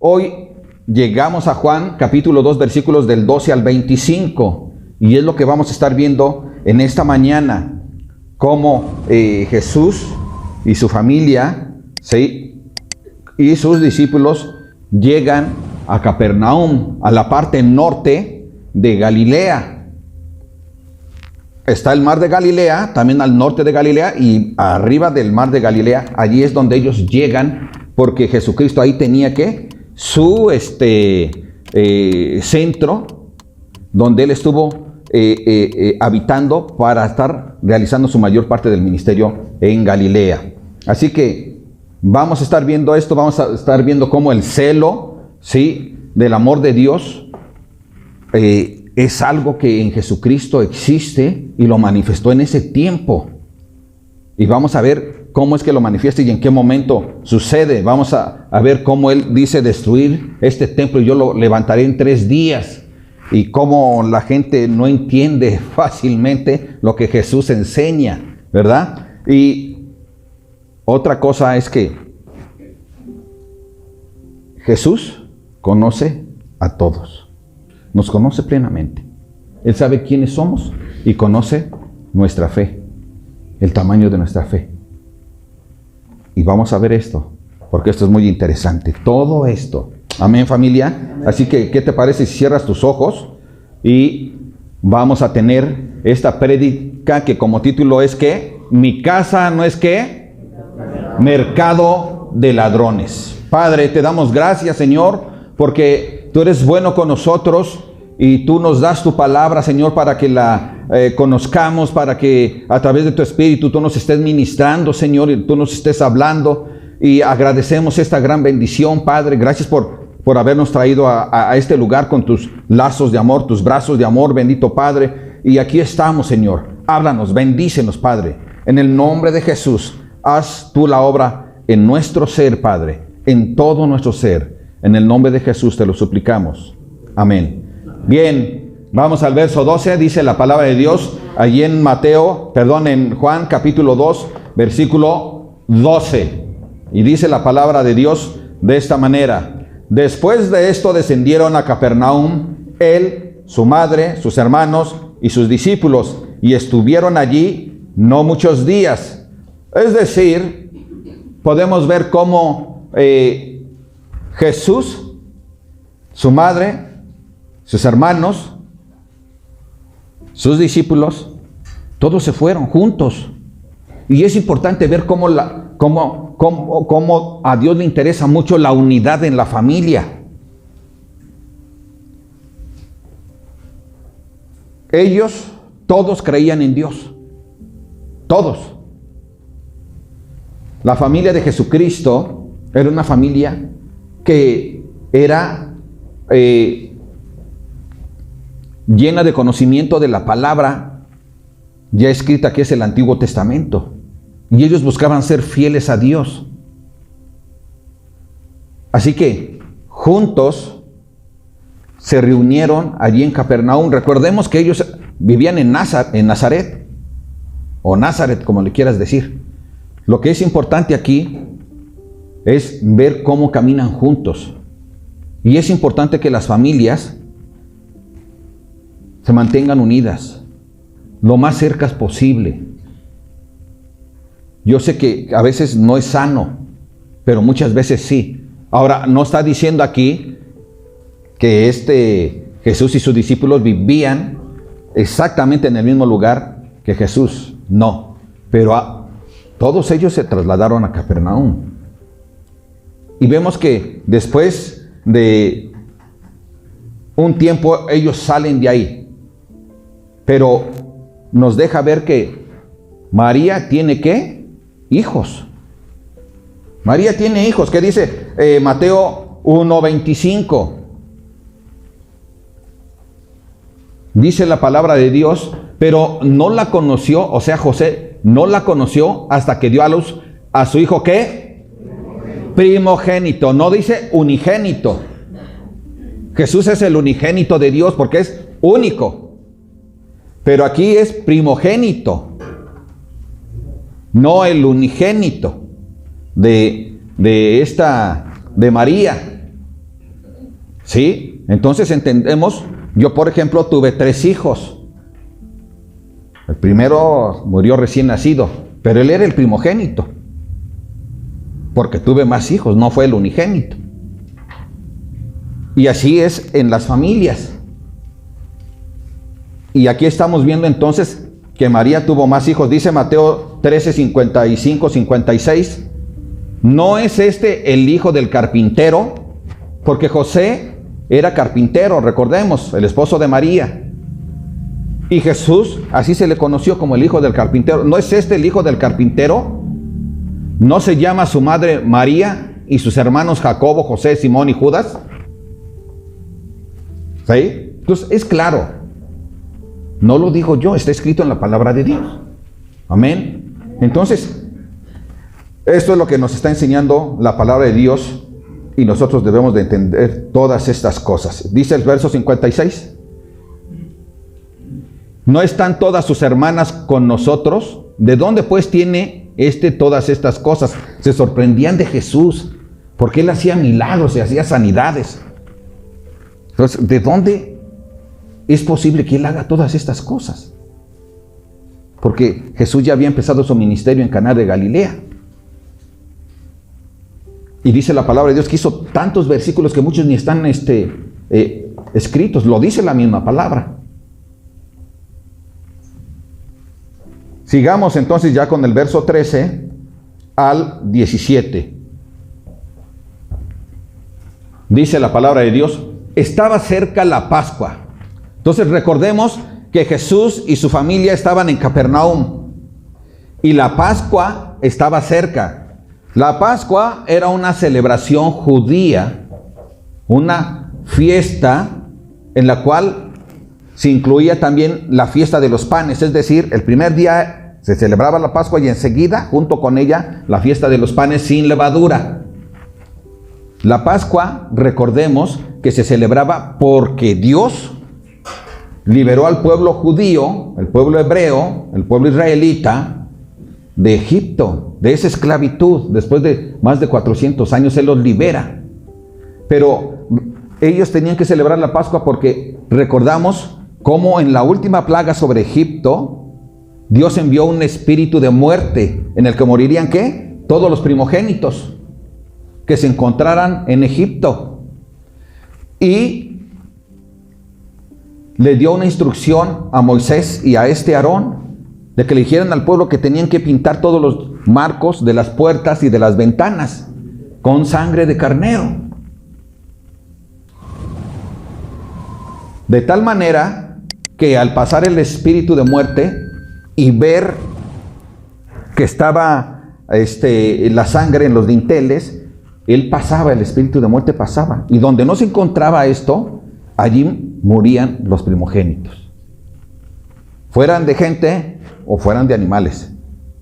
hoy llegamos a Juan capítulo 2 versículos del 12 al 25 y es lo que vamos a estar viendo en esta mañana, cómo Jesús y su familia, ¿sí?, y sus discípulos llegan a Capernaum, a la parte norte de Galilea. Está el mar de Galilea, también al norte de Galilea, y arriba del mar de Galilea, allí es donde ellos llegan, porque Jesucristo ahí tenía que su centro, donde él estuvo habitando para estar realizando su mayor parte del ministerio en Galilea. Así que vamos a estar viendo esto, vamos a estar viendo cómo el celo, ¿sí?, del amor de Dios es algo que en Jesucristo existe y lo manifestó en ese tiempo. Y vamos a ver cómo es que lo manifiesta y en qué momento sucede. Vamos a ver cómo Él dice destruir este templo y yo lo levantaré en 3 días. Y cómo la gente no entiende fácilmente lo que Jesús enseña, ¿verdad? Y otra cosa es que Jesús conoce a todos. Nos conoce plenamente. Él sabe quiénes somos y conoce nuestra fe, el tamaño de nuestra fe. Y vamos a ver esto, porque esto es muy interesante. Todo esto. Amén, familia. Amén. Así que, ¿qué te parece si cierras tus ojos? Y vamos a tener esta prédica que como título es que mi casa no es que mercado de ladrones. Padre, te damos gracias, Señor, porque tú eres bueno con nosotros y tú nos das tu palabra, Señor, para que la conozcamos, para que a través de tu Espíritu tú nos estés ministrando, Señor, y tú nos estés hablando. Y agradecemos esta gran bendición, Padre. Gracias por habernos traído a este lugar con tus lazos de amor, tus brazos de amor, bendito Padre. Y aquí estamos, Señor. Háblanos, bendícenos, Padre. En el nombre de Jesús, haz tú la obra en nuestro ser, Padre, en todo nuestro ser. En el nombre de Jesús te lo suplicamos. Amén. Bien, vamos al verso 12, dice la palabra de Dios, allí en en Juan capítulo 2, versículo 12. Y dice la palabra de Dios de esta manera: después de esto descendieron a Capernaum, él, su madre, sus hermanos y sus discípulos, y estuvieron allí no muchos días. Es decir, podemos ver cómo Jesús, su madre, sus hermanos, sus discípulos, todos se fueron juntos. Y es importante ver cómo a Dios le interesa mucho la unidad en la familia. Ellos todos creían en Dios. Todos. La familia de Jesucristo era una familia que era llena de conocimiento de la palabra ya escrita, que es el Antiguo Testamento. Y ellos buscaban ser fieles a Dios. Así que juntos se reunieron allí en Capernaum. Recordemos que ellos vivían en Nazaret, o Nazaret, como le quieras decir. Lo que es importante aquí es ver cómo caminan juntos. Y es importante que las familias se mantengan unidas lo más cerca posible. Yo sé que a veces no es sano, pero muchas veces sí. Ahora, no está diciendo aquí que Jesús y sus discípulos vivían exactamente en el mismo lugar que Jesús. No, pero todos ellos se trasladaron a Capernaum. Y vemos que después de un tiempo ellos salen de ahí. Pero nos deja ver que María tiene ¿qué? Hijos. María tiene hijos. ¿Qué dice Mateo 1:25? Dice la palabra de Dios, pero no la conoció, o sea, José no la conoció hasta que dio a luz a su hijo, ¿qué? Primogénito. No dice unigénito. Jesús es el unigénito de Dios porque es único. Pero aquí es primogénito, no el unigénito de María. ¿Sí? Entonces entendemos, yo por ejemplo tuve 3 hijos. El primero murió recién nacido, pero él era el primogénito. Porque tuve más hijos, no fue el unigénito. Y así es en las familias. Y aquí estamos viendo entonces que María tuvo más hijos. Dice Mateo 13, 55, 56. ¿No es este el hijo del carpintero? Porque José era carpintero, recordemos, el esposo de María. Y Jesús, así se le conoció como el hijo del carpintero. ¿No es este el hijo del carpintero? ¿No se llama su madre María y sus hermanos Jacobo, José, Simón y Judas? ¿Sí? Entonces es claro. No lo digo yo, está escrito en la palabra de Dios. Amén. Entonces, esto es lo que nos está enseñando la palabra de Dios y nosotros debemos de entender todas estas cosas. Dice el verso 56. ¿No están todas sus hermanas con nosotros? ¿De dónde pues tiene todas estas cosas? Se sorprendían de Jesús, porque él hacía milagros y hacía sanidades. Entonces, ¿de dónde es posible que él haga todas estas cosas? Porque Jesús ya había empezado su ministerio en Caná de Galilea. Y dice la palabra de Dios que hizo tantos versículos que muchos ni están escritos. Lo dice la misma palabra. Sigamos entonces ya con el verso 13 al 17. Dice la palabra de Dios, estaba cerca la Pascua. Entonces recordemos que Jesús y su familia estaban en Capernaum y la Pascua estaba cerca. La Pascua era una celebración judía, una fiesta en la cual se incluía también la fiesta de los panes, es decir, el primer día se celebraba la Pascua y enseguida, junto con ella, la fiesta de los panes sin levadura. La Pascua, recordemos que se celebraba porque Dios liberó al pueblo judío, el pueblo hebreo, el pueblo israelita, de Egipto, de esa esclavitud. Después de más de 400 años, Él los libera. Pero ellos tenían que celebrar la Pascua porque recordamos cómo en la última plaga sobre Egipto, Dios envió un espíritu de muerte en el que morirían, ¿qué? Todos los primogénitos que se encontraran en Egipto. Y le dio una instrucción a Moisés y a Aarón de que le dijeran al pueblo que tenían que pintar todos los marcos de las puertas y de las ventanas con sangre de carnero. De tal manera que al pasar el espíritu de muerte y ver que estaba la sangre en los dinteles, él pasaba, el espíritu de muerte pasaba. Y donde no se encontraba esto, allí morían los primogénitos. Fueran de gente o fueran de animales,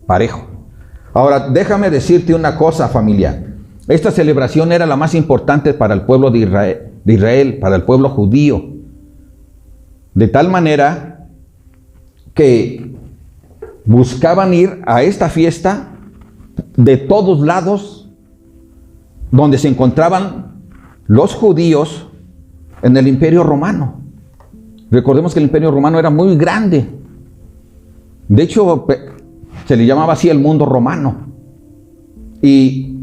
parejo. Ahora, déjame decirte una cosa, familia. Esta celebración era la más importante para el pueblo de Israel, para el pueblo judío. De tal manera que buscaban ir a esta fiesta de todos lados donde se encontraban los judíos en el Imperio Romano. Recordemos que el Imperio Romano era muy grande. De hecho, se le llamaba así el mundo romano. Y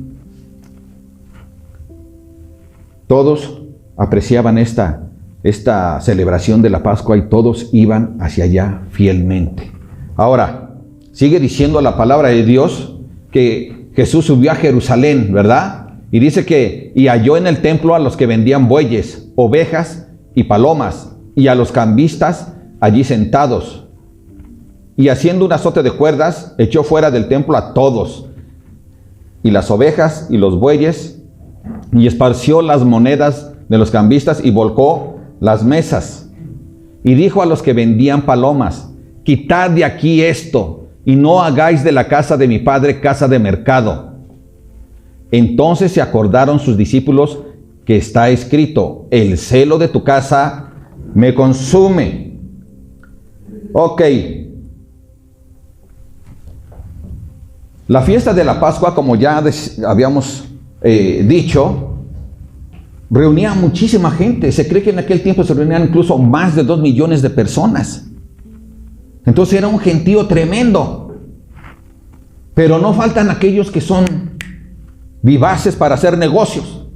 todos apreciaban esta celebración de la Pascua y todos iban hacia allá fielmente. Ahora, sigue diciendo la palabra de Dios que Jesús subió a Jerusalén, ¿verdad? Y dice que, y halló en el templo a los que vendían bueyes, ovejas y palomas, y a los cambistas allí sentados. Y haciendo un azote de cuerdas, echó fuera del templo a todos, y las ovejas y los bueyes, y esparció las monedas de los cambistas y volcó las mesas. Y dijo a los que vendían palomas, quitad de aquí esto, y no hagáis de la casa de mi padre casa de mercado. Entonces se acordaron sus discípulos que está escrito, el celo de tu casa me consume. Ok. La fiesta de la Pascua, como ya habíamos dicho, reunía a muchísima gente. Se cree que en aquel tiempo se reunían incluso más de 2 millones de personas. Entonces era un gentío tremendo. Pero no faltan aquellos que son vivaces para hacer negocios.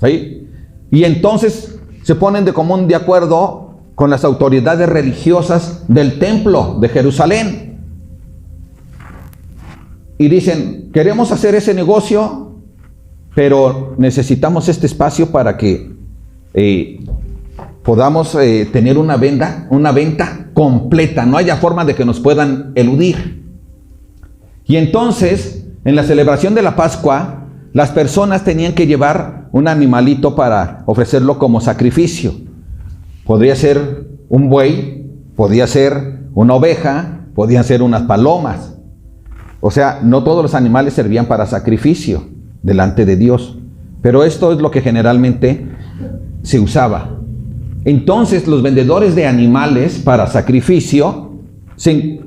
¿Sí? Y entonces se ponen de común de acuerdo con las autoridades religiosas del templo de Jerusalén. Y dicen, queremos hacer ese negocio, pero necesitamos este espacio para que podamos tener una venta completa. No haya forma de que nos puedan eludir. Y entonces, en la celebración de la Pascua, las personas tenían que llevar un animalito para ofrecerlo como sacrificio. Podría ser un buey, podía ser una oveja, podían ser unas palomas. O sea, no todos los animales servían para sacrificio delante de Dios. Pero esto es lo que generalmente se usaba. Entonces, los vendedores de animales para sacrificio se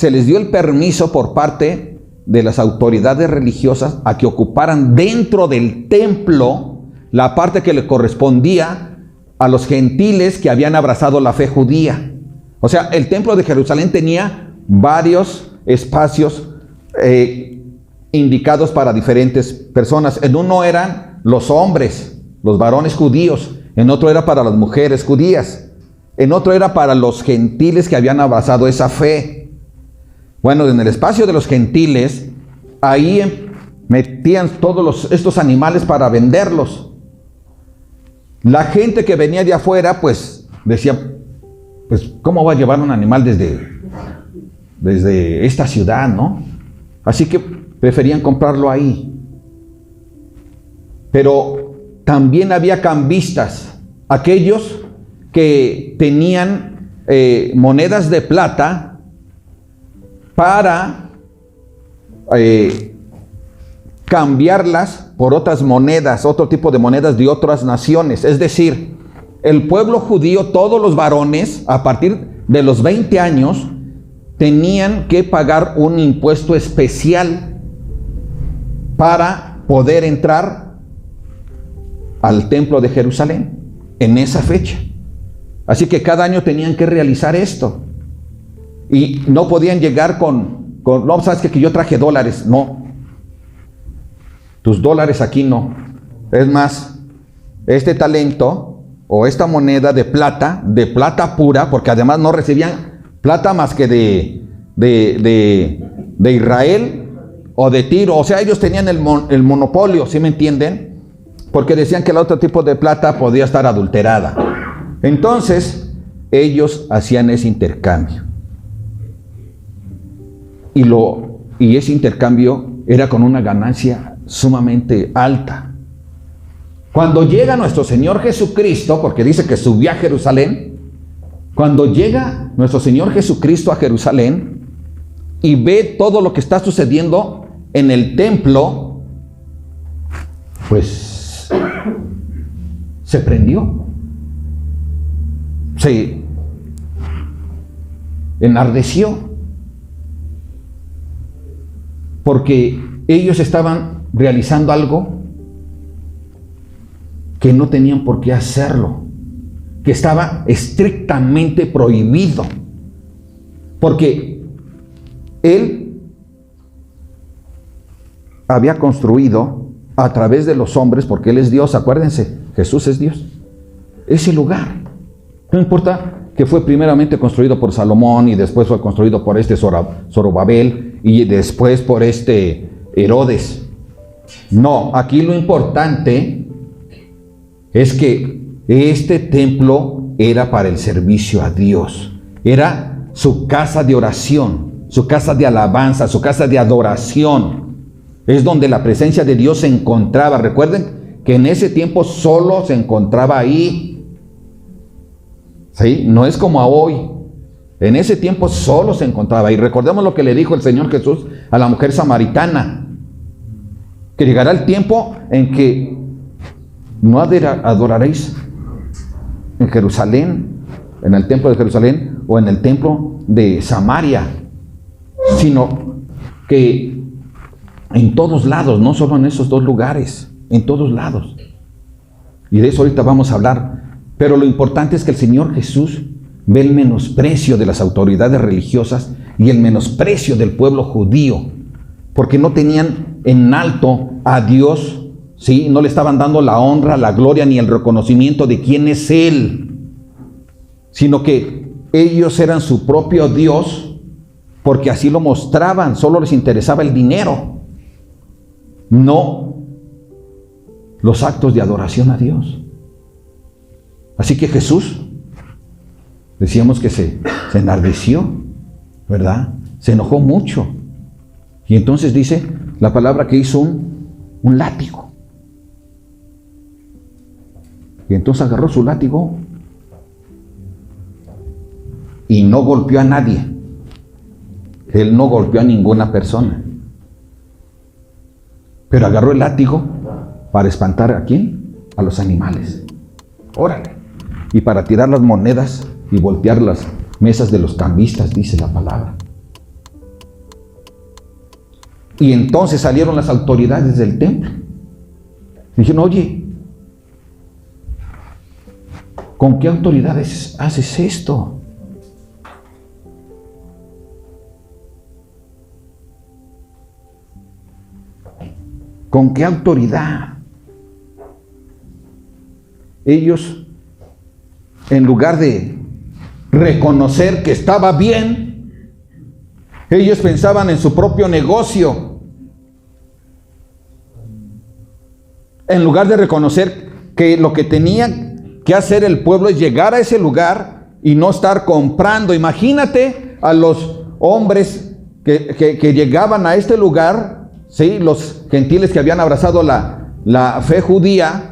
les dio el permiso por parte de las autoridades religiosas a que ocuparan dentro del templo la parte que le correspondía a los gentiles que habían abrazado la fe judía. O sea, el templo de Jerusalén tenía varios espacios indicados para diferentes personas. En uno eran los hombres, los varones judíos. En otro era para las mujeres judías. En otro era para los gentiles que habían abrazado esa fe. Bueno, en el espacio de los gentiles, ahí metían todos estos animales para venderlos. La gente que venía de afuera, pues, decía, pues, ¿cómo va a llevar un animal desde esta ciudad, no? Así que preferían comprarlo ahí. Pero también había cambistas, aquellos que tenían monedas de plata para cambiarlas por otras monedas, otro tipo de monedas de otras naciones. Es decir, el pueblo judío, todos los varones, a partir de los 20 años, tenían que pagar un impuesto especial para poder entrar al templo de Jerusalén en esa fecha. Así que cada año tenían que realizar esto. Y no podían llegar no, sabes que yo traje dólares. No. Tus dólares aquí no. Es más, este talento o esta moneda de plata pura, porque además no recibían plata más que de Israel o de Tiro. O sea, ellos tenían el monopolio, ¿sí me entienden? Porque decían que el otro tipo de plata podía estar adulterada. Entonces, ellos hacían ese intercambio. Y ese intercambio era con una ganancia sumamente alta. Cuando llega nuestro Señor Jesucristo, porque dice que subió a Jerusalén, cuando llega nuestro Señor Jesucristo a Jerusalén y ve todo lo que está sucediendo en el templo, pues se prendió, se enardeció. Porque ellos estaban realizando algo que no tenían por qué hacerlo, que estaba estrictamente prohibido. Porque Él había construido a través de los hombres, porque Él es Dios, acuérdense, Jesús es Dios, ese lugar. No importa que fue primeramente construido por Salomón y después fue construido por Zorobabel y después por Herodes. No, aquí lo importante es que este templo era para el servicio a Dios. Era su casa de oración, su casa de alabanza, su casa de adoración. Es donde la presencia de Dios se encontraba. Recuerden que en ese tiempo solo se encontraba ahí. ¿Sí? No es como a hoy. En ese tiempo solo se encontraba. Y recordemos lo que le dijo el Señor Jesús a la mujer samaritana. Que llegará el tiempo en que no adoraréis en Jerusalén, en el templo de Jerusalén o en el templo de Samaria, sino que en todos lados, no solo en esos dos lugares. en todos lados. Y de eso ahorita vamos a hablar. Pero lo importante es que el Señor Jesús ve el menosprecio de las autoridades religiosas y el menosprecio del pueblo judío, porque no tenían en alto a Dios, ¿sí? No le estaban dando la honra, la gloria ni el reconocimiento de quién es Él, sino que ellos eran su propio Dios, porque así lo mostraban. Solo les interesaba el dinero, no los actos de adoración a Dios. Así que Jesús, decíamos que se enardeció, ¿verdad? Se enojó mucho. Y entonces dice la palabra que hizo un látigo. Y entonces agarró su látigo y no golpeó a nadie. Él no golpeó a ninguna persona. Pero agarró el látigo para espantar ¿a quién? A los animales. Órale. Y para tirar las monedas y voltear las mesas de los cambistas, dice la palabra. Y entonces salieron las autoridades del templo. Dijeron, oye, ¿con qué autoridades haces esto? ¿Con qué autoridad? Ellos, en lugar de reconocer que estaba bien, ellos pensaban en su propio negocio. En lugar de reconocer que lo que tenía que hacer el pueblo es llegar a ese lugar y no estar comprando. Imagínate a los hombres que llegaban a este lugar, ¿sí? Los gentiles que habían abrazado la fe judía,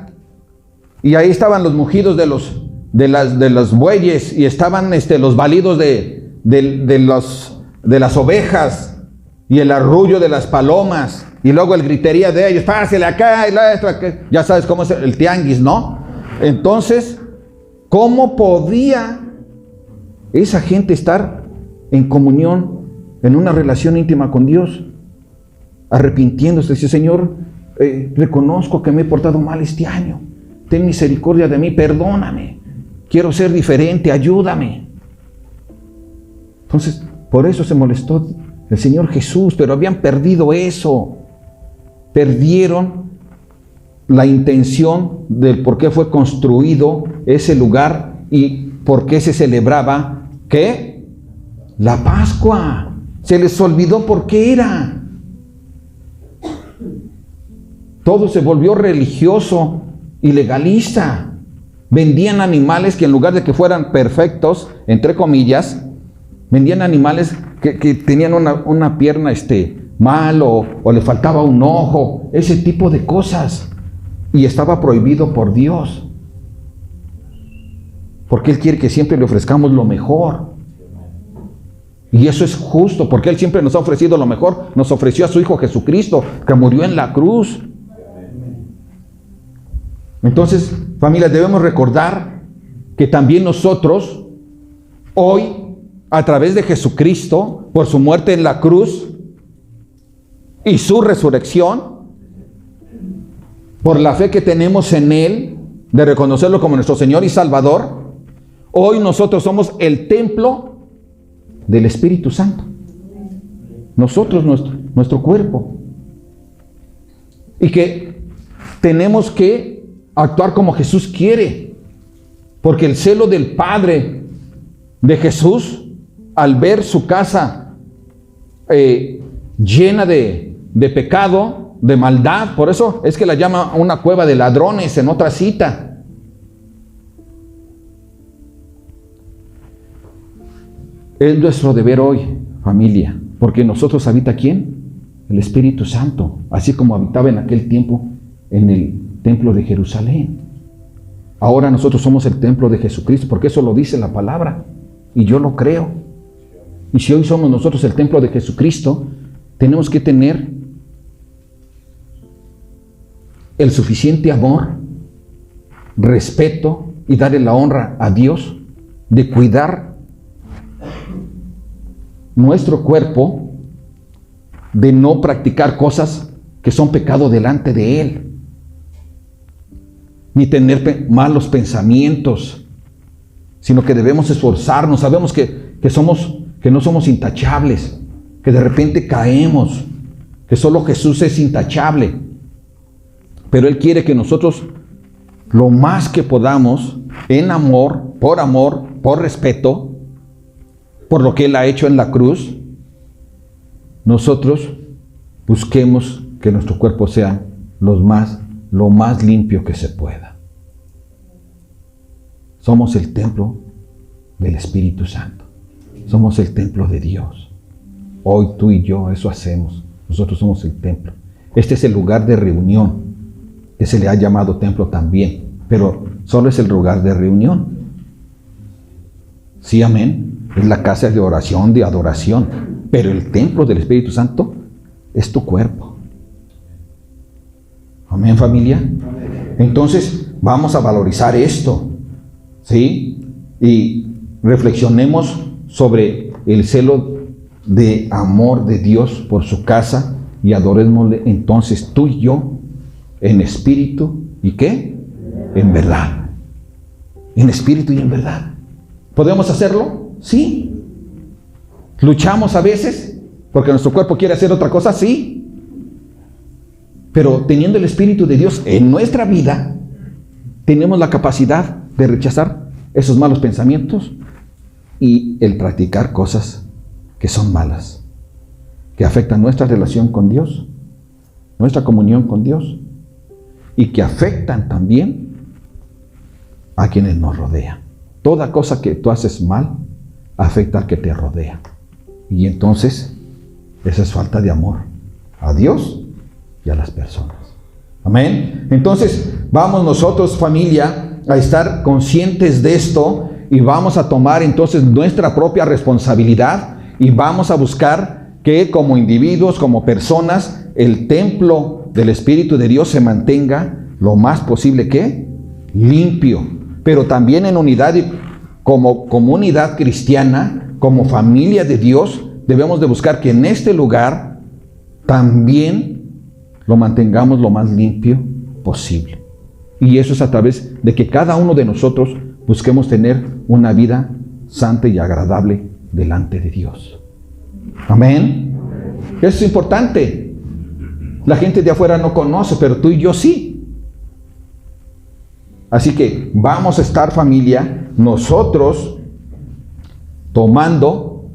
y ahí estaban los mugidos de los bueyes, y estaban los balidos de las ovejas, y el arrullo de las palomas, y luego el gritería de ellos, pásele acá, y ya sabes cómo es el tianguis, ¿no? Entonces, ¿cómo podía esa gente estar en comunión, en una relación íntima con Dios? Arrepintiéndose, dice, Señor, reconozco que me he portado mal este año, ten misericordia de mí, perdóname, quiero ser diferente, ayúdame. Entonces, por eso se molestó el Señor Jesús, pero habían perdido eso, perdieron la intención del por qué fue construido ese lugar y por qué se celebraba, ¿qué? La Pascua. Se les olvidó por qué era. Todo se volvió religioso y legalista. Vendían animales que en lugar de que fueran perfectos, entre comillas, vendían animales que tenían una pierna mal o le faltaba un ojo, ese tipo de cosas. Y estaba prohibido por Dios. Porque Él quiere que siempre le ofrezcamos lo mejor. Y eso es justo, porque Él siempre nos ha ofrecido lo mejor. Nos ofreció a su Hijo Jesucristo, que murió en la cruz. Entonces, familia, debemos recordar que también nosotros, hoy, a través de Jesucristo, por su muerte en la cruz y su resurrección, por la fe que tenemos en Él, de reconocerlo como nuestro Señor y Salvador, hoy nosotros somos el templo del Espíritu Santo. Nosotros, nuestro cuerpo. Y que tenemos que actuar como Jesús quiere, porque el celo del Padre de Jesús, al ver su casa llena de pecado, de maldad, por eso es que la llama una cueva de ladrones en otra cita. Es nuestro deber hoy, familia, porque en nosotros habita ¿quién? El Espíritu Santo, así como habitaba en aquel tiempo en el templo de Jerusalén. Ahora nosotros somos el templo de Jesucristo, porque eso lo dice la palabra, y yo lo creo. Y si hoy somos nosotros el templo de Jesucristo, tenemos que tener el suficiente amor, respeto y darle la honra a Dios, de cuidar nuestro cuerpo, de no practicar cosas que son pecado delante de Él. ni tener malos pensamientos, sino que debemos esforzarnos. Sabemos que no somos intachables, que de repente caemos, que solo Jesús es intachable. Pero Él quiere que nosotros, lo más que podamos, en amor, por respeto, por lo que Él ha hecho en la cruz, nosotros busquemos que nuestro cuerpo sea lo más limpio que se pueda. Somos el templo del Espíritu Santo. Somos el templo de Dios. Hoy tú y yo eso hacemos. Nosotros somos el templo. Este es el lugar de reunión, que se le ha llamado templo también, pero solo es el lugar de reunión. Sí, amén. Es la casa de oración, de adoración. Pero el templo del Espíritu Santo es tu cuerpo. Amén, familia. Entonces, vamos a valorizar esto, ¿sí? Y reflexionemos sobre el celo de amor de Dios por su casa y adorémosle entonces tú y yo en espíritu y ¿qué? En verdad. En espíritu y en verdad. ¿Podemos hacerlo? Sí. ¿Luchamos a veces porque nuestro cuerpo quiere hacer otra cosa? Sí. Pero teniendo el Espíritu de Dios en nuestra vida, tenemos la capacidad de rechazar esos malos pensamientos y el practicar cosas que son malas, que afectan nuestra relación con Dios, nuestra comunión con Dios, y que afectan también a quienes nos rodean. Toda cosa que tú haces mal afecta al que te rodea. Y entonces, esa es falta de amor a Dios y a las personas. Amén. Entonces, vamos nosotros, familia, a estar conscientes de esto y vamos a tomar entonces nuestra propia responsabilidad y vamos a buscar que como individuos, como personas, el templo del Espíritu de Dios se mantenga lo más posible que limpio, pero también en unidad y como comunidad cristiana, como familia de Dios, debemos de buscar que en este lugar también lo mantengamos lo más limpio posible. Y eso es a través de que cada uno de nosotros busquemos tener una vida santa y agradable delante de Dios. Amén. Eso es importante. La gente de afuera no conoce, pero tú y yo sí. Así que vamos a estar, familia, nosotros tomando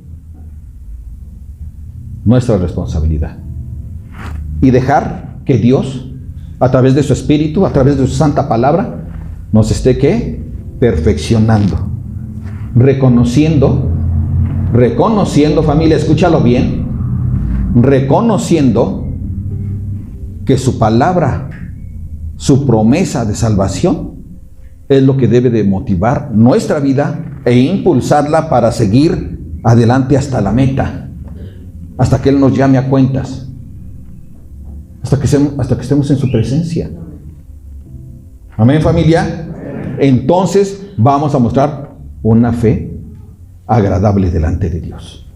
nuestra responsabilidad y dejar que Dios, a través de su Espíritu, a través de su santa palabra, nos esté ¿qué? Perfeccionando, reconociendo, familia, escúchalo bien, reconociendo que su palabra, su promesa de salvación, es lo que debe de motivar nuestra vida e impulsarla para seguir adelante hasta la meta, hasta que Él nos llame a cuentas, hasta que estemos en su presencia. Amén, familia. Entonces vamos a mostrar una fe agradable delante de Dios,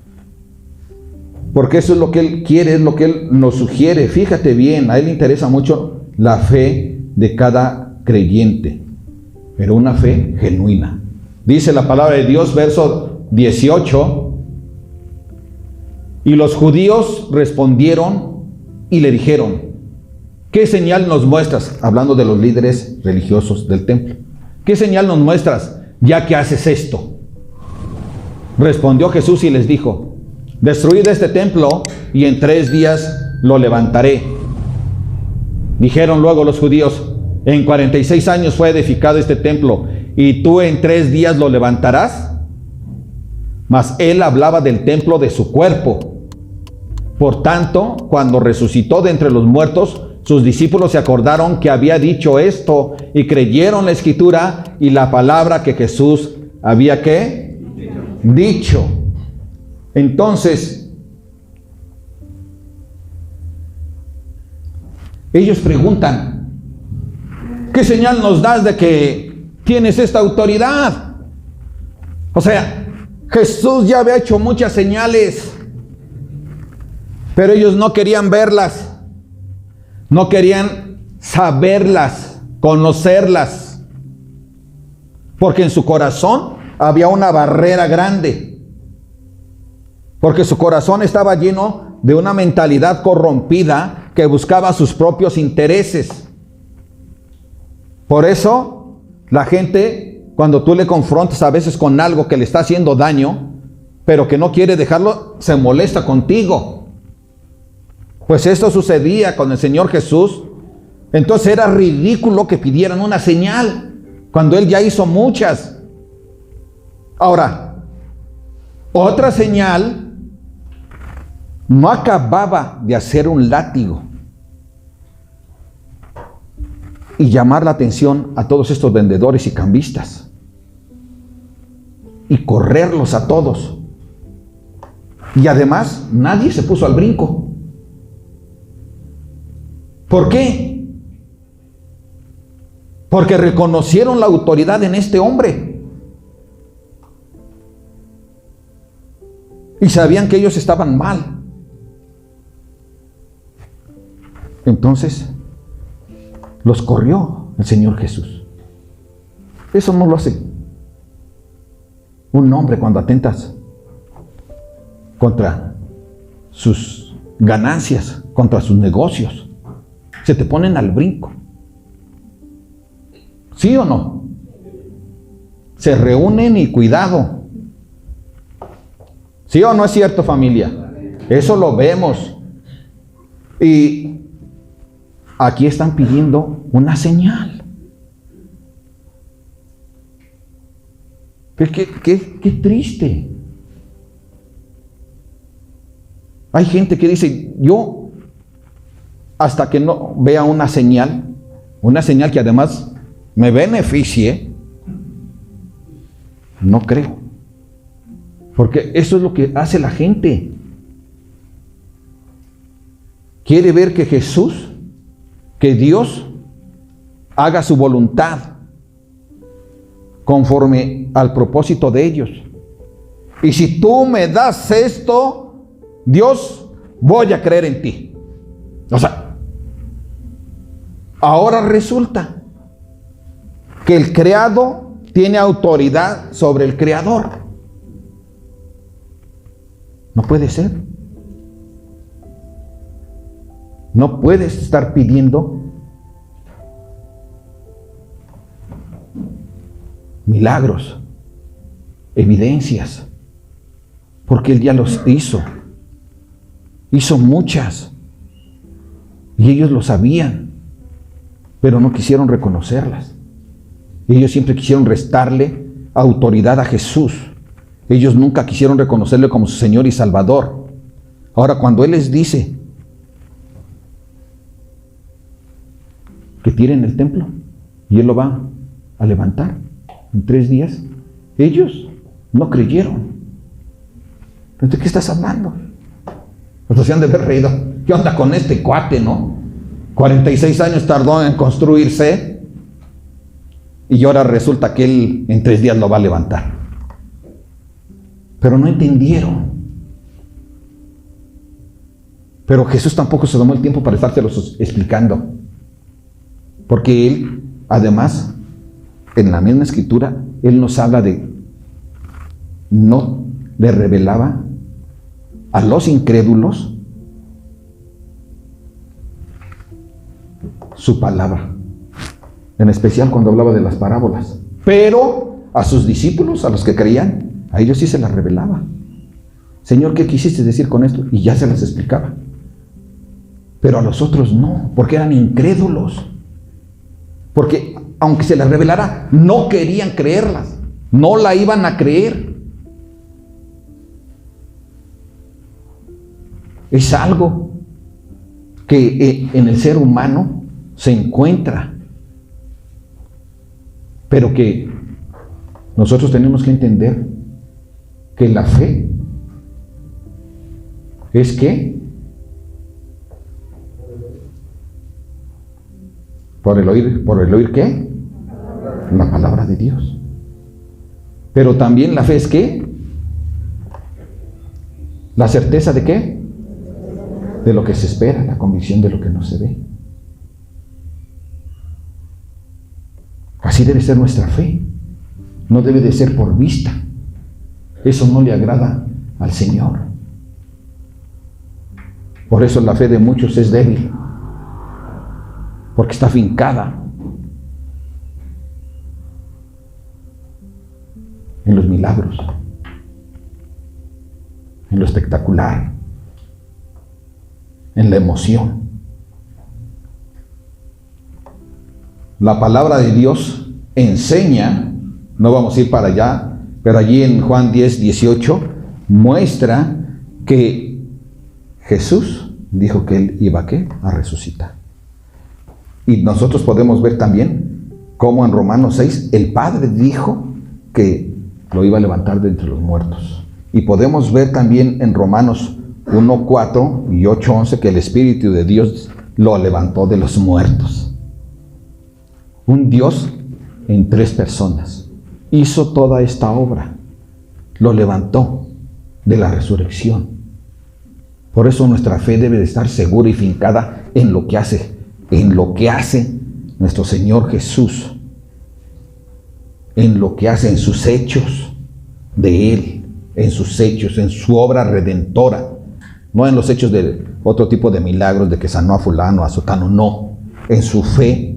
porque eso es lo que Él quiere, es lo que Él nos sugiere. Fíjate bien, a Él le interesa mucho la fe de cada creyente, pero una fe genuina. Dice la palabra de Dios, verso 18: y los judíos respondieron y le dijeron, ¿qué señal nos muestras? Hablando de los líderes religiosos del templo. ¿Qué señal nos muestras ya que haces esto? Respondió Jesús y les dijo, destruid este templo y en 3 días lo levantaré. Dijeron luego los judíos, en 46 años fue edificado este templo, ¿y tú en 3 días lo levantarás? Mas él hablaba del templo de su cuerpo. Por tanto, cuando resucitó de entre los muertos, sus discípulos se acordaron que había dicho esto y creyeron la escritura y la palabra que Jesús había ¿qué? Dicho. Entonces, ellos preguntan, ¿qué señal nos das de que tienes esta autoridad? O sea, Jesús ya había hecho muchas señales, pero ellos no querían verlas, no querían saberlas, conocerlas. Porque en su corazón había una barrera grande. Porque su corazón estaba lleno de una mentalidad corrompida que buscaba sus propios intereses. Por eso, la gente, cuando tú le confrontas a veces con algo que le está haciendo daño, pero que no quiere dejarlo, se molesta contigo. Pues esto sucedía con el Señor Jesús. Entonces era ridículo que pidieran una señal, cuando Él ya hizo muchas. Ahora, otra señal no acababa de hacer un látigo y llamar la atención a todos estos vendedores y cambistas y correrlos a todos. Y además nadie se puso al brinco. ¿Por qué? Porque reconocieron la autoridad en este hombre y sabían que ellos estaban mal. Entonces los corrió el Señor Jesús. Eso no lo hace un hombre cuando atentas contra sus ganancias, contra sus negocios. Se te ponen al brinco. ¿Sí o no? Se reúnen y cuidado. ¿Sí o no es cierto, familia? Eso lo vemos. Y aquí están pidiendo una señal. Qué triste. Hay gente que dice, yo hasta que no vea una señal que además me beneficie, no creo. Porque eso es lo que hace la gente. Quiere ver que Jesús, que Dios haga su voluntad conforme al propósito de ellos. Y si tú me das esto, Dios, voy a creer en ti. O sea, ahora resulta que el creado tiene autoridad sobre el creador. No puede ser. No puedes estar pidiendo milagros, evidencias, porque Él ya los hizo. Hizo muchas. Y ellos lo sabían, pero no quisieron reconocerlas. Ellos siempre quisieron restarle autoridad a Jesús. Ellos nunca quisieron reconocerle como su Señor y Salvador. Ahora, cuando Él les dice que tiren el templo y Él lo va a levantar en 3 días, ellos no creyeron. ¿De qué estás hablando? Entonces se han de haber reído. ¿Qué onda con este cuate, no? 46 años tardó en construirse y ahora resulta que Él en 3 días lo va a levantar. Pero no entendieron. Pero Jesús tampoco se tomó el tiempo para estárselos explicando. Porque Él, además, en la misma escritura, Él nos habla de, no le revelaba a los incrédulos su palabra, en especial cuando hablaba de las parábolas, pero a sus discípulos, a los que creían, a ellos sí se las revelaba. Señor, ¿qué quisiste decir con esto? Y ya se las explicaba. Pero a los otros no, porque eran incrédulos, porque aunque se las revelara, no querían creerlas, no la iban a creer. Es algo que en el ser humano se encuentra, pero que nosotros tenemos que entender que la fe es que por el oír ¿qué? La palabra de Dios. Pero también la fe es ¿qué? La certeza de ¿qué? De lo que se espera, la convicción de lo que no se ve. Así debe ser nuestra fe. No debe de ser por vista. Eso no le agrada al Señor. Por eso la fe de muchos es débil, porque está fincada en los milagros, en lo espectacular, en la emoción. La palabra de Dios enseña, no vamos a ir para allá, pero allí en Juan 10, 18, muestra que Jesús dijo que Él iba a resucitar. Y nosotros podemos ver también cómo en Romanos 6 el Padre dijo que lo iba a levantar de entre los muertos. Y podemos ver también en Romanos 1:4 y 8:11 que el Espíritu de Dios lo levantó de los muertos. Un Dios en 3 personas hizo toda esta obra. Lo levantó de la resurrección. Por eso nuestra fe debe de estar segura y fincada en lo que hace nuestro Señor Jesús, en lo que hace, en sus hechos de Él, en sus hechos, en su obra redentora, no en los hechos de otro tipo de milagros, de que sanó a fulano, a sotano, no, en su fe,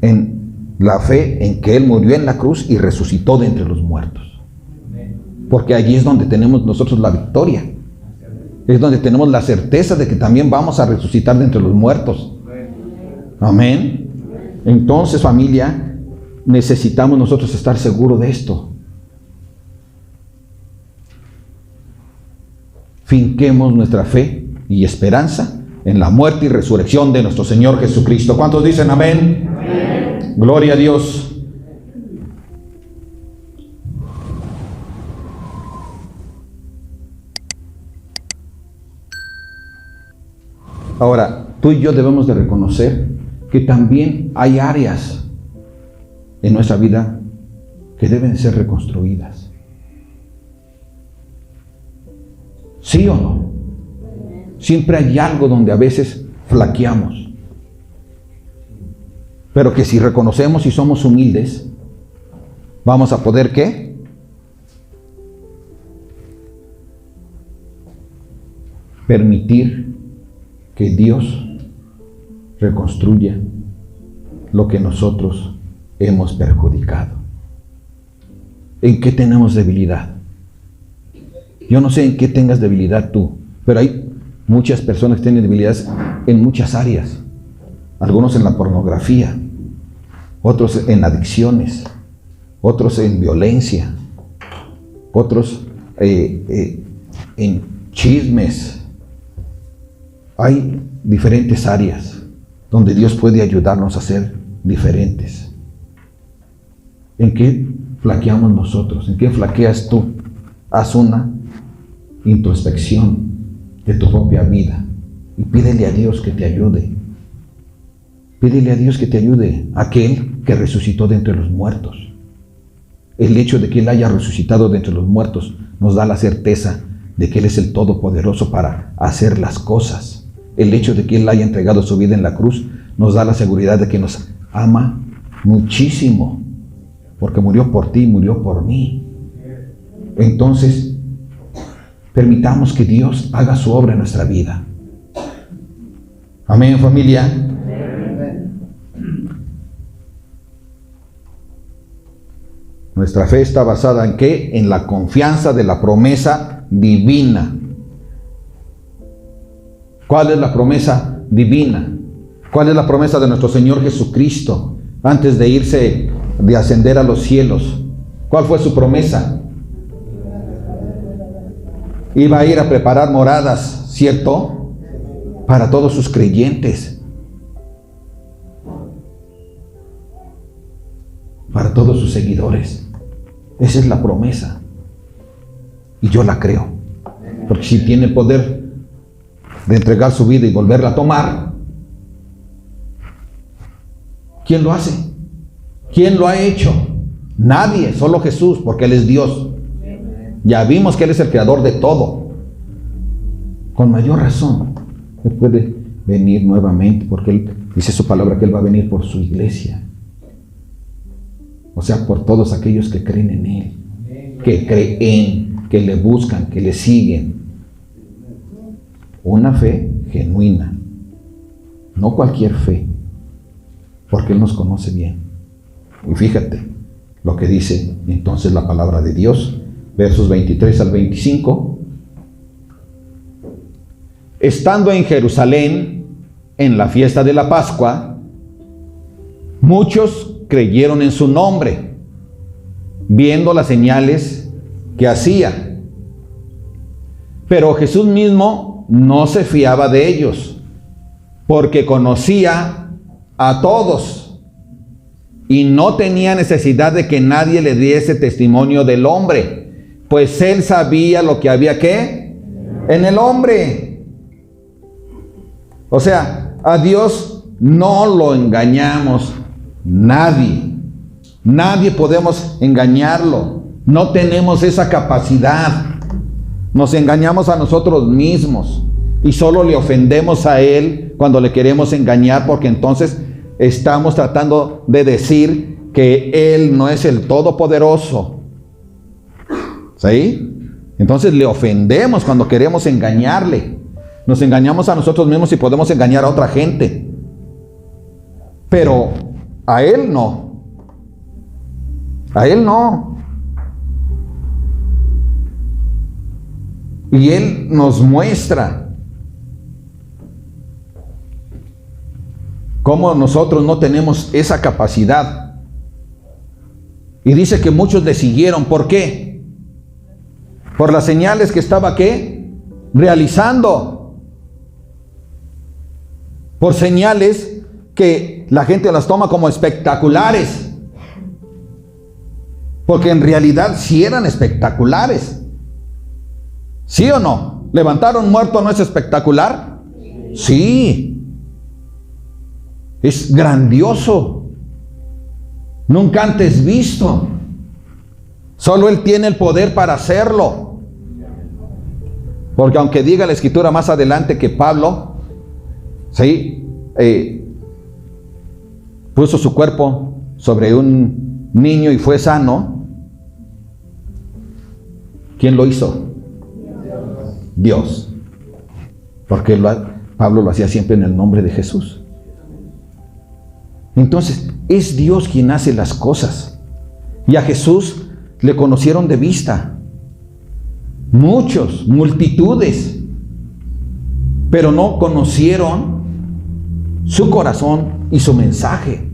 en la fe en que Él murió en la cruz y resucitó de entre los muertos. Porque allí es donde tenemos nosotros la victoria. Es donde tenemos la certeza de que también vamos a resucitar de entre los muertos. Amén. Entonces, familia, necesitamos nosotros estar seguros de esto. Finquemos nuestra fe y esperanza en la muerte y resurrección de nuestro Señor Jesucristo. ¿Cuántos dicen amén? Amén. Gloria a Dios. Ahora, tú y yo debemos de reconocer que también hay áreas en nuestra vida que deben ser reconstruidas. ¿Sí o no? Siempre hay algo donde a veces flaqueamos. Pero que si reconocemos y somos humildes, vamos a poder, ¿qué? Permitir que Dios reconstruya lo que nosotros hemos perjudicado. ¿En qué tenemos debilidad? Yo no sé en qué tengas debilidad tú, pero hay muchas personas que tienen debilidades en muchas áreas. Algunos en la pornografía, otros en adicciones, otros en violencia, otros en chismes. Hay diferentes áreas donde Dios puede ayudarnos a ser diferentes. ¿En qué flaqueamos nosotros? ¿En qué flaqueas tú? Haz una introspección de tu propia vida y pídele a Dios que te ayude. Pídele a Dios que te ayude, aquel que resucitó de entre los muertos. El hecho de que Él haya resucitado de entre los muertos nos da la certeza de que Él es el Todopoderoso para hacer las cosas. El hecho de que Él haya entregado su vida en la cruz nos da la seguridad de que nos ama muchísimo, porque murió por ti, murió por mí. Entonces, permitamos que Dios haga su obra en nuestra vida. Amén, familia. Nuestra fe está basada ¿en qué? En la confianza de la promesa divina. ¿Cuál es la promesa divina? ¿Cuál es la promesa de nuestro Señor Jesucristo antes de irse, de ascender a los cielos? ¿Cuál fue su promesa? Iba a ir a preparar moradas, ¿cierto? Para todos sus creyentes. Para todos sus seguidores. Esa es la promesa. Y yo la creo. Porque si tiene poder de entregar su vida y volverla a tomar, ¿quién lo hace? ¿Quién lo ha hecho? Nadie, solo Jesús, porque Él es Dios. Ya vimos que Él es el creador de todo. Con mayor razón, Él puede venir nuevamente, porque Él dice su palabra que Él va a venir por su iglesia. O sea, por todos aquellos que creen en Él, que creen, que le buscan, que le siguen. Una fe genuina, no cualquier fe, porque Él nos conoce bien. Y fíjate lo que dice entonces la palabra de Dios, versos 23 al 25. Estando en Jerusalén, en la fiesta de la Pascua, muchos creyeron en su nombre, viendo las señales que hacía. Pero Jesús mismo no se fiaba de ellos, porque conocía a todos y no tenía necesidad de que nadie le diese testimonio del hombre, pues Él sabía lo que había ¿qué? En el hombre. O sea, a Dios no lo engañamos. Nadie podemos engañarlo. No tenemos esa capacidad. Nos engañamos a nosotros mismos y solo le ofendemos a Él cuando le queremos engañar, porque entonces estamos tratando de decir que Él no es el Todopoderoso. ¿Sí? Entonces le ofendemos cuando queremos engañarle. Nos engañamos a nosotros mismos y podemos engañar a otra gente, pero a Él no. A Él no. Y Él nos muestra cómo nosotros no tenemos esa capacidad. Y dice que muchos le siguieron. ¿Por qué? Por las señales que estaba ¿qué? Realizando. Por señales que la gente las toma como espectaculares. Porque en realidad sí eran espectaculares. ¿Sí o no? ¿Levantar a un muerto no es espectacular? Sí. Es grandioso. Nunca antes visto. Solo Él tiene el poder para hacerlo. Porque aunque diga la Escritura más adelante que Pablo, ¿sí? Puso su cuerpo sobre un niño y fue sano. ¿Quién lo hizo? Dios. Porque Pablo lo hacía siempre en el nombre de Jesús. Entonces, es Dios quien hace las cosas. Y a Jesús le conocieron de vista. Muchos, multitudes. Pero no conocieron su corazón y su mensaje.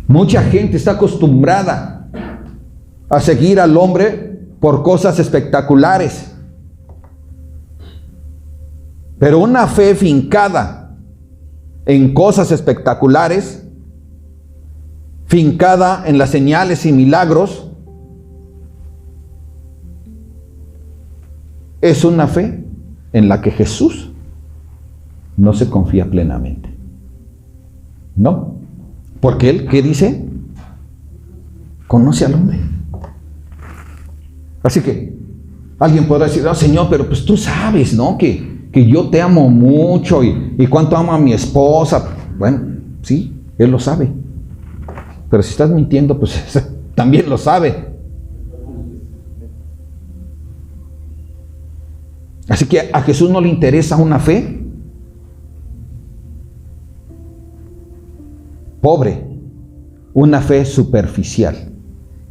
Mucha gente está acostumbrada a seguir al hombre por cosas espectaculares. Pero una fe fincada en cosas espectaculares, fincada en las señales y milagros, es una fe en la que Jesús no se confía plenamente. No, porque Él, ¿qué dice? Conoce al hombre. Así que alguien podrá decir, no, Señor, pero pues tú sabes, ¿no? Que yo te amo mucho y cuánto amo a mi esposa. Bueno, sí, Él lo sabe. Pero si estás mintiendo, pues también lo sabe. Así que a Jesús no le interesa una fe pobre, una fe superficial.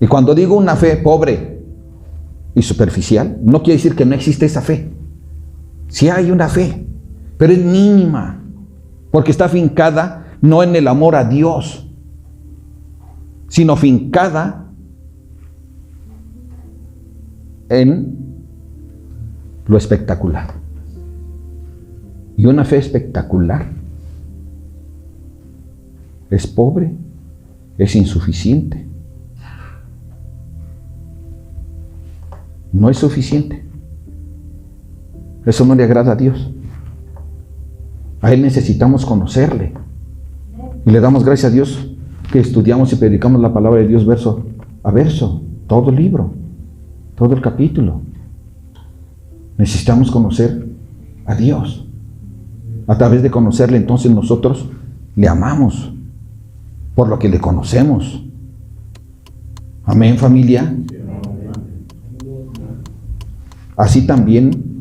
Y cuando digo una fe pobre y superficial, no quiere decir que no existe esa fe. Sí hay una fe, pero es mínima, porque está fincada no en el amor a Dios, sino fincada en lo espectacular. Y una fe espectacular es pobre, es insuficiente. No es suficiente. Eso no le agrada a Dios. A Él necesitamos conocerle. Y le damos gracias a Dios que estudiamos y predicamos la palabra de Dios verso a verso, todo el libro, todo el capítulo. Necesitamos conocer a Dios. A través de conocerle, entonces nosotros le amamos. por lo que le conocemos. Amén, familia. Así también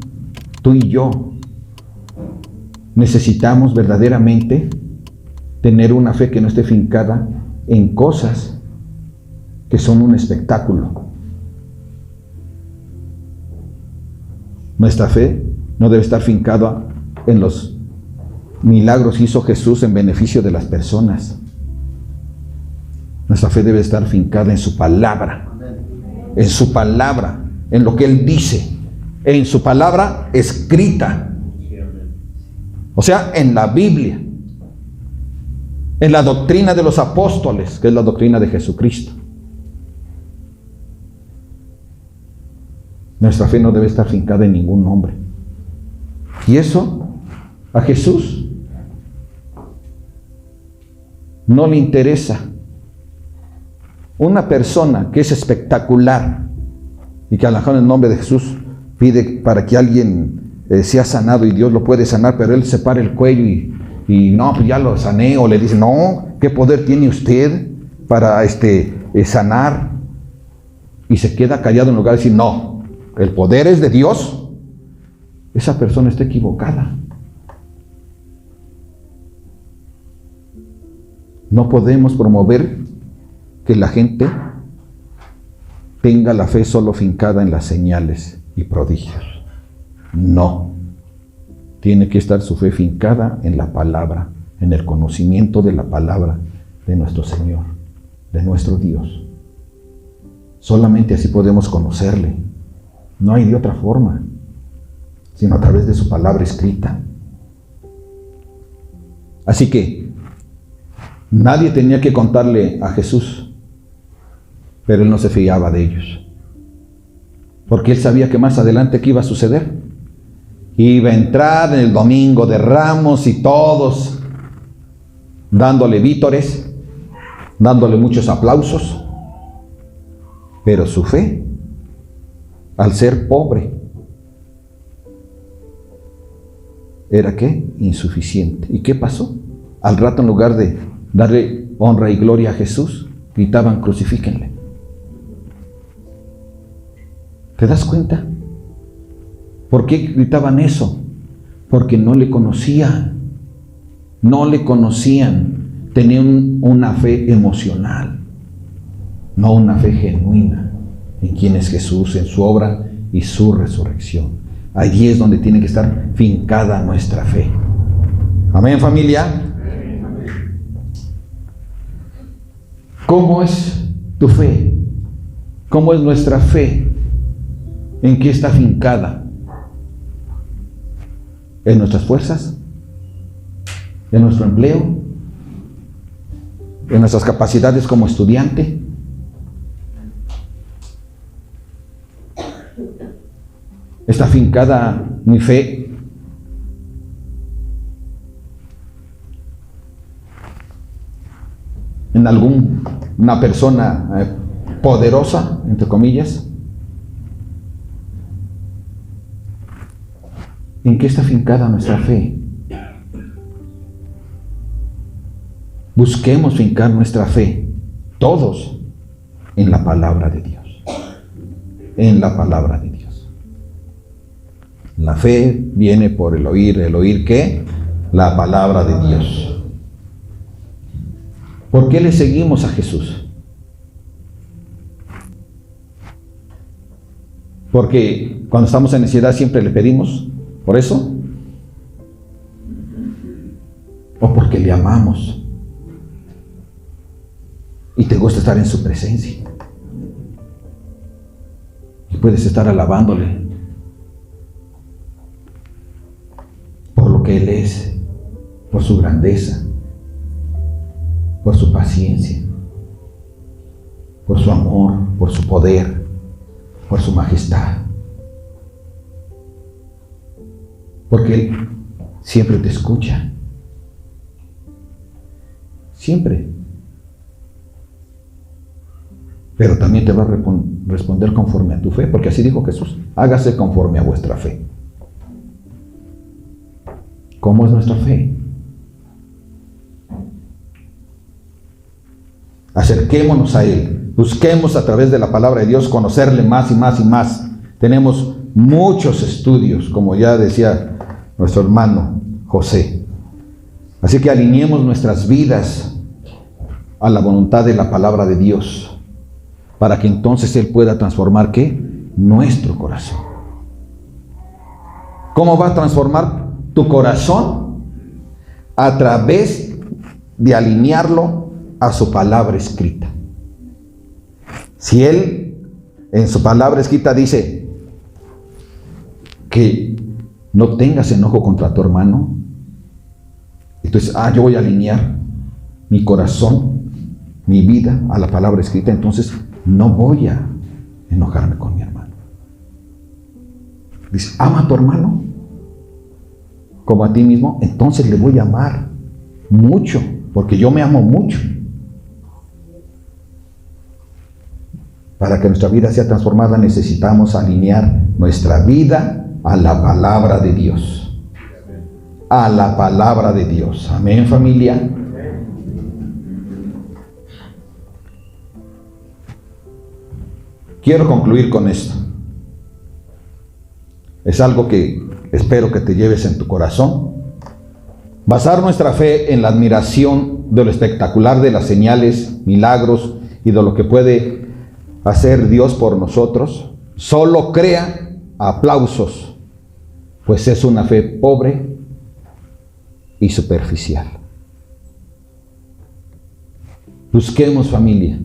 tú y yo necesitamos verdaderamente tener una fe que no esté fincada en cosas que son un espectáculo. Nuestra fe no debe estar fincada en los milagros que hizo Jesús en beneficio de las personas. Nuestra fe debe estar fincada en su palabra, en lo que Él dice, en su palabra escrita. O sea, en la Biblia, en la doctrina de los apóstoles, que es la doctrina de Jesucristo. Nuestra fe no debe estar fincada en ningún hombre. Y eso a Jesús no le interesa. Una persona que es espectacular y que a lo mejor en el nombre de Jesús pide para que alguien sea sanado y Dios lo puede sanar, pero él se para el cuello y no, pues ya lo sané, o le dice, no, ¿qué poder tiene usted para sanar? Y se queda callado en lugar de decir, no, el poder es de Dios. Esa persona está equivocada. No podemos promover que la gente tenga la fe solo fincada en las señales y prodigios. No. Tiene que estar su fe fincada en la palabra, en el conocimiento de la palabra de nuestro Señor, de nuestro Dios. Solamente así podemos conocerle. No hay de otra forma, sino a través de su palabra escrita. Así que nadie tenía que contarle a Jesús, pero él no se fiaba de ellos, porque él sabía que más adelante ¿qué iba a suceder? Iba a entrar en el domingo de Ramos y todos dándole vítores, dándole muchos aplausos, pero su fe, al ser pobre, ¿era qué? Insuficiente. ¿Y qué pasó? Al rato, en lugar de darle honra y gloria a Jesús, gritaban, crucifíquenle. ¿Te das cuenta? ¿Por qué gritaban eso? Porque no le conocían. No le conocían. Tenían una fe emocional, no una fe genuina en quién es Jesús, en su obra y su resurrección. Allí es donde tiene que estar fincada nuestra fe. Amén, familia. ¿Cómo es tu fe? ¿Cómo es nuestra fe? ¿En qué está fincada? ¿En nuestras fuerzas? ¿En nuestro empleo? ¿En nuestras capacidades como estudiante? ¿Está fincada mi fe en alguna persona poderosa, entre comillas? ¿En qué está fincada nuestra fe? Busquemos fincar nuestra fe, todos, en la palabra de Dios. En la palabra de Dios. La fe viene por el oír ¿qué? La palabra de Dios. ¿Por qué le seguimos a Jesús? Porque cuando estamos en necesidad siempre le pedimos, ¿por eso? ¿O porque le amamos y te gusta estar en su presencia? Y puedes estar alabándole por lo que Él es, por su grandeza, por su paciencia, por su amor, por su poder, por su majestad. Porque Él siempre te escucha. Siempre. Pero también te va a responder conforme a tu fe, porque así dijo Jesús, hágase conforme a vuestra fe. ¿Cómo es nuestra fe? Acerquémonos a Él. Busquemos a través de la palabra de Dios conocerle más y más y más. Tenemos muchos estudios, como ya decía nuestro hermano José. Así que alineemos nuestras vidas a la voluntad de la palabra de Dios, para que entonces Él pueda transformar, ¿qué? Nuestro corazón. ¿Cómo va a transformar tu corazón? A través de alinearlo a su palabra escrita. Si Él en su palabra escrita dice que no tengas enojo contra tu hermano, entonces, yo voy a alinear mi corazón, mi vida a la palabra escrita, entonces no voy a enojarme con mi hermano. Dice, ama a tu hermano como a ti mismo, entonces le voy a amar mucho, porque yo me amo mucho. Para que nuestra vida sea transformada, necesitamos alinear nuestra vida a la palabra de Dios. A la palabra de Dios. Amén, familia. Quiero concluir con esto. Es algo que espero que te lleves en tu corazón. Basar nuestra fe en la admiración de lo espectacular de las señales, milagros y de lo que puede hacer Dios por nosotros, solo crea aplausos, pues es una fe pobre y superficial. Busquemos, familia,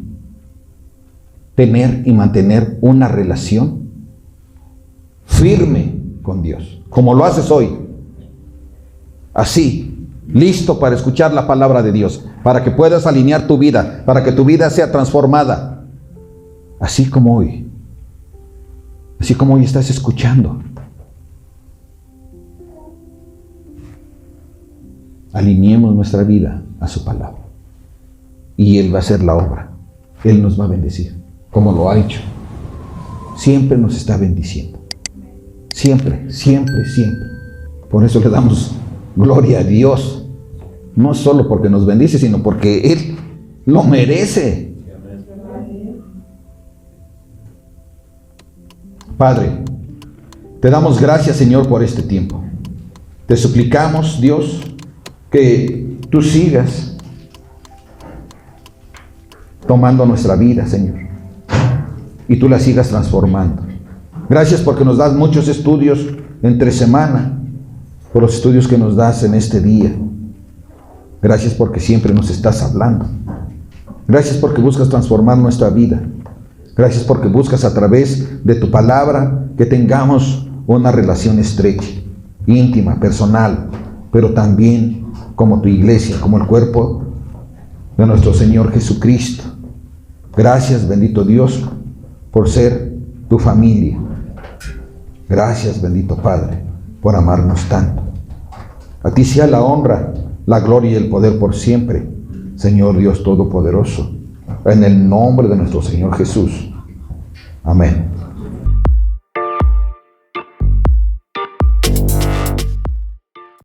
tener y mantener una relación firme con Dios, como lo haces hoy. Así, listo para escuchar la palabra de Dios, para que puedas alinear tu vida, para que tu vida sea transformada, así como hoy estás escuchando. Alineemos nuestra vida a su palabra y Él va a hacer la obra. Él nos va a bendecir, como lo ha hecho. Siempre nos está bendiciendo. Siempre, siempre, siempre. Por eso le damos gloria a Dios. No solo porque nos bendice, sino porque Él lo merece. Padre, te damos gracias, Señor, por este tiempo. Te suplicamos, Dios, que tú sigas tomando nuestra vida, Señor, y tú la sigas transformando. Gracias porque nos das muchos estudios entre semana, por los estudios que nos das en este día. Gracias porque siempre nos estás hablando. Gracias porque buscas transformar nuestra vida. Gracias porque buscas a través de tu palabra que tengamos una relación estrecha, íntima, personal, pero también como tu iglesia, como el cuerpo de nuestro Señor Jesucristo. Gracias, bendito Dios, por ser tu familia. Gracias, bendito Padre, por amarnos tanto. A ti sea la honra, la gloria y el poder por siempre, Señor Dios Todopoderoso, en el nombre de nuestro Señor Jesús. Amén.